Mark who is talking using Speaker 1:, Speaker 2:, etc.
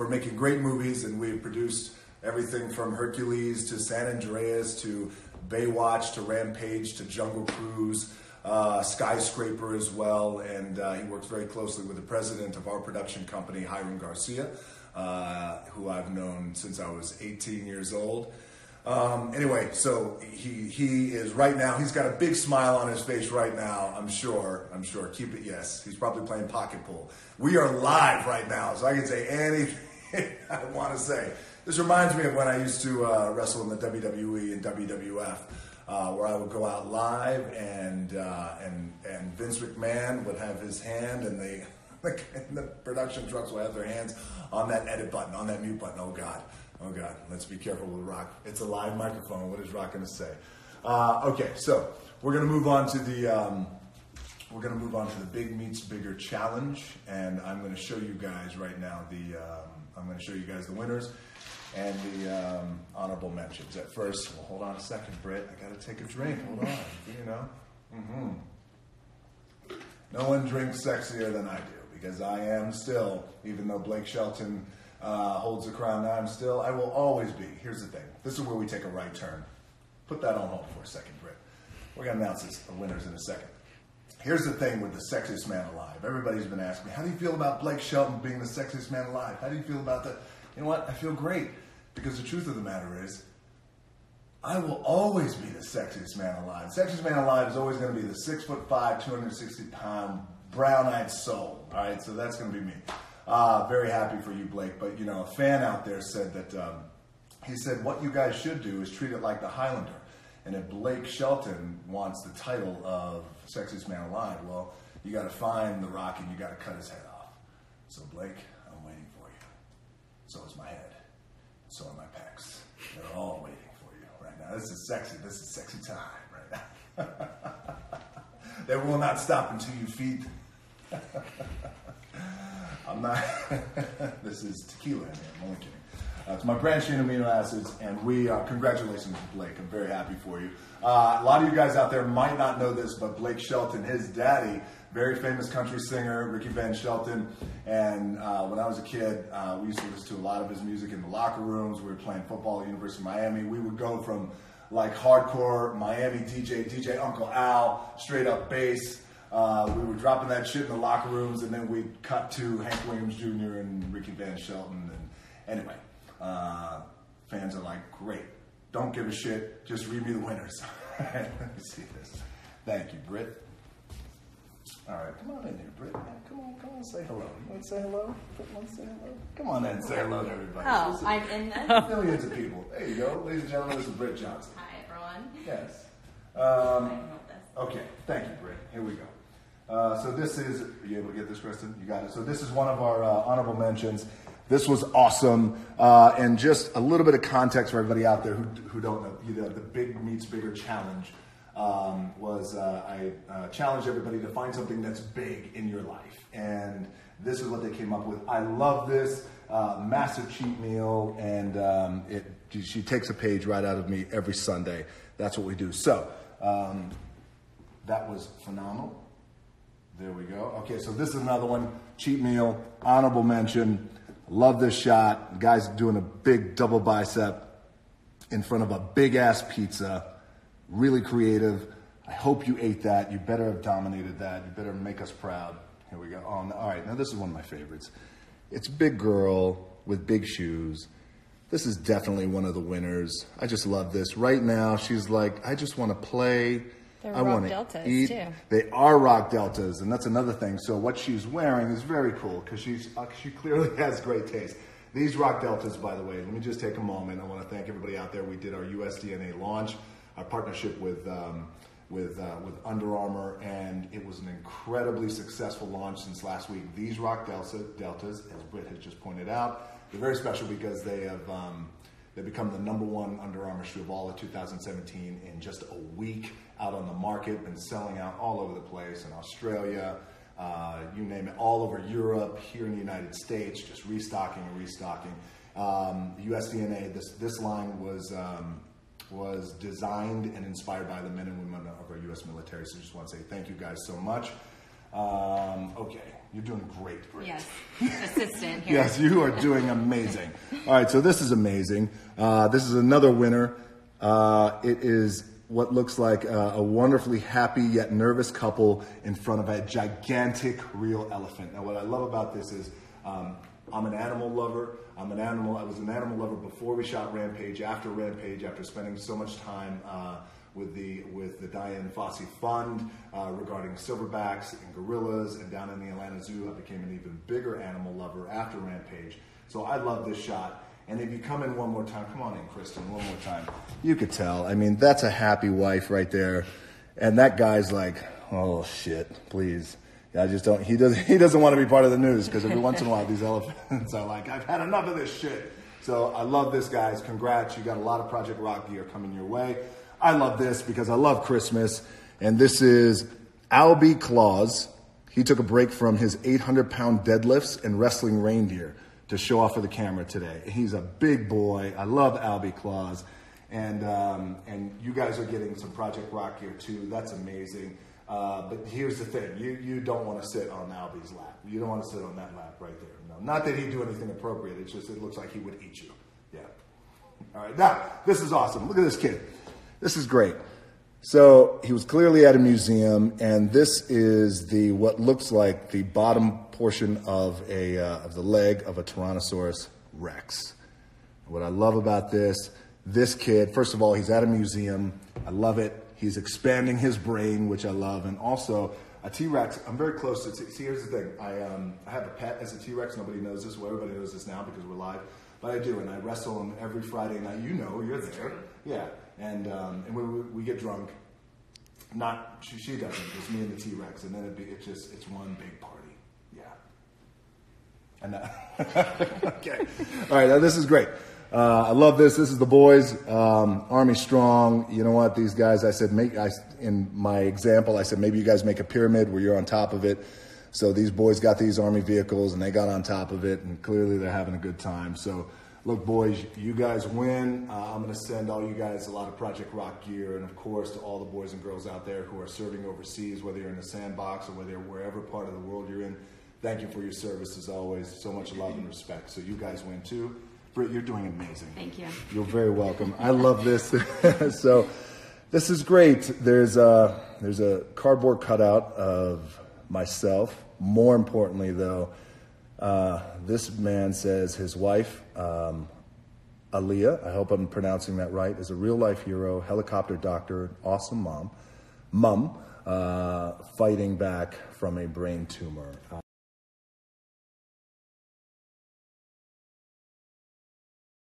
Speaker 1: for making great movies, and we've produced everything from Hercules to San Andreas to Baywatch to Rampage to Jungle Cruise, Skyscraper as well, and he works very closely with the president of our production company, Hiram Garcia, who I've known since I was 18 years old. Anyway, so he is right now, he's got a big smile on his face right now, I'm sure, keep it, yes, he's probably playing pocket pool. We are live right now, so I can say anything I want to say. This reminds me of when I used to wrestle in the WWE and WWF, where I would go out live and Vince McMahon would have his hand, and the production trucks would have their hands on that edit button, on that mute button. Oh God, let's be careful with Rock. It's a live microphone. What is Rock going to say? Okay, so we're going to move on to the Big Meets Bigger challenge, and I'm going to show you guys right now the winners and the honorable mentions. At first, well, hold on a second, Britt. I got to take a drink. Hold on. You know. No one drinks sexier than I do, because I am still, even though Blake Shelton holds the crown, I will always be. Here's the thing. This is where we take a right turn. Put that on hold for a second, Britt. We're going to announce the winners in a second. Here's the thing with the sexiest man alive. Everybody's been asking me, how do you feel about Blake Shelton being the sexiest man alive? How do you feel about that? You know what? I feel great, because the truth of the matter is, I will always be the sexiest man alive. The sexiest man alive is always going to be the 6'5", 260-pound, brown-eyed soul. All right, so that's going to be me. Very happy for you, Blake. But you know, a fan out there said that he said what you guys should do is treat it like the Highlander. And if Blake Shelton wants the title of sexiest man alive, well, you got to find The Rock and you got to cut his head off. So Blake, I'm waiting for you. So is my head. So are my pecs. They're all waiting for you right now. This is sexy time right now. They will not stop until you feed them. I'm not, this is tequila in here, I'm only kidding. It's my branched chain amino acids, and congratulations, Blake. I'm very happy for you. A lot of you guys out there might not know this, but Blake Shelton, his daddy, very famous country singer, Ricky Van Shelton, and when I was a kid, we used to listen to a lot of his music in the locker rooms. We were playing football at the University of Miami. We would go from like hardcore Miami DJ Uncle Al, straight up bass. We were dropping that shit in the locker rooms, and then we'd cut to Hank Williams Jr. and Ricky Van Shelton. And anyway, fans are like, great, don't give a shit, just read me the winners. Let me see this. Thank you, Britt. All right, come on in here, Britt. Come on, say hello. You want to say hello? Come on in and say hello to everybody.
Speaker 2: Oh, I'm in this?
Speaker 1: Millions of people. There you go. Ladies and gentlemen, this is Britt Johnson.
Speaker 2: Hi, everyone.
Speaker 1: Yes.
Speaker 2: I know this.
Speaker 1: Okay, thank you, Britt. Here we go. So this is, are you able to get this, Kristen? You got it. So this is one of our honorable mentions. This was awesome. And just a little bit of context for everybody out there who don't know, the Big Meets Bigger challenge was I challenged everybody to find something that's big in your life. And this is what they came up with. I love this. Massive cheat meal. And she takes a page right out of me every Sunday. That's what we do. So that was phenomenal. There we go. Okay, so this is another one. Cheat meal, honorable mention. Love this shot. The guy's doing a big double bicep in front of a big ass pizza. Really creative. I hope you ate that. You better have dominated that. You better make us proud. Here we go. Oh, no. All right, now this is one of my favorites. It's big girl with big shoes. This is definitely one of the winners. I just love this. Right now, she's like, I just want to play.
Speaker 2: They're
Speaker 1: I want to eat. Too. They are rock deltas, and that's another thing. So what she's wearing is very cool because she clearly has great taste. These rock deltas, by the way, let me just take a moment. I want to thank everybody out there. We did our USDNA launch, our partnership with Under Armour, and it was an incredibly successful launch since last week. These rock deltas, as Britt has just pointed out, they're very special because they have they become the #1 Under Armour shoe of all of 2017 in just a week out on the market. Been selling out all over the place in Australia, you name it, all over Europe, here in the United States, just restocking and restocking. USDNA, this line was designed and inspired by the men and women of our U.S. military. So I just want to say thank you guys so much. Okay, you're doing great.
Speaker 2: Yes, assistant here.
Speaker 1: Yes, you are doing amazing. All right, so this is amazing. This is another winner. It is what looks like a wonderfully happy yet nervous couple in front of a gigantic real elephant. Now, what I love about this is I'm an animal lover. I was an animal lover before we shot Rampage, after spending so much time with the Diane Fossey Fund regarding silverbacks and gorillas, and down in the Atlanta Zoo, I became an even bigger animal lover after Rampage. So I love this shot. And if you come in one more time, come on in, Kristen, one more time. You could tell. I mean, that's a happy wife right there. And that guy's like, oh shit, please. I just don't, he doesn't want to be part of the news, because every once in a while these elephants are like, I've had enough of this shit. So I love this, guys. Congrats. You got a lot of Project Rock gear coming your way. I love this because I love Christmas. And this is Albie Claus. He took a break from his 800-pound deadlifts and wrestling reindeer to show off for the camera today. He's a big boy. I love Albie Claus. And you guys are getting some Project Rock gear too. That's amazing. But here's the thing. You don't want to sit on Albie's lap. You don't want to sit on that lap right there. No, not that he'd do anything appropriate. It's just, it looks like he would eat you. Yeah. All right. Now, this is awesome. Look at this kid. This is great. So he was clearly at a museum, and this is what looks like the bottom portion of the leg of a Tyrannosaurus Rex. What I love about this kid, first of all, he's at a museum. I love it. He's expanding his brain, which I love, and also a T-Rex. I'm very close to. See, here's the thing. I have a pet as a T-Rex. Nobody knows this. Well, everybody knows this now because we're live. But I do, and I wrestle him every Friday night. You know, you're there. Yeah, and we get drunk. Not she doesn't. It's me and the T-Rex, and then it's one big party. Yeah. And okay. All right. Now this is great. I love this. This is the boys, Army Strong. You know what? These guys, I said, in my example, I said, maybe you guys make a pyramid where you're on top of it. So these boys got these Army vehicles and they got on top of it, and clearly they're having a good time. So look, boys, you guys win. I'm going to send all you guys a lot of Project Rock gear, and of course to all the boys and girls out there who are serving overseas, whether you're in the sandbox or whether you're wherever part of the world you're in. Thank you for your service as always. So much love and respect. So you guys win too. Britt, you're doing amazing.
Speaker 2: Thank you.
Speaker 1: You're very welcome. I love this. So this is great. There's a cardboard cutout of myself. More importantly, though, this man says his wife, Aaliyah, I hope I'm pronouncing that right, is a real-life hero, helicopter doctor, awesome mom, fighting back from a brain tumor.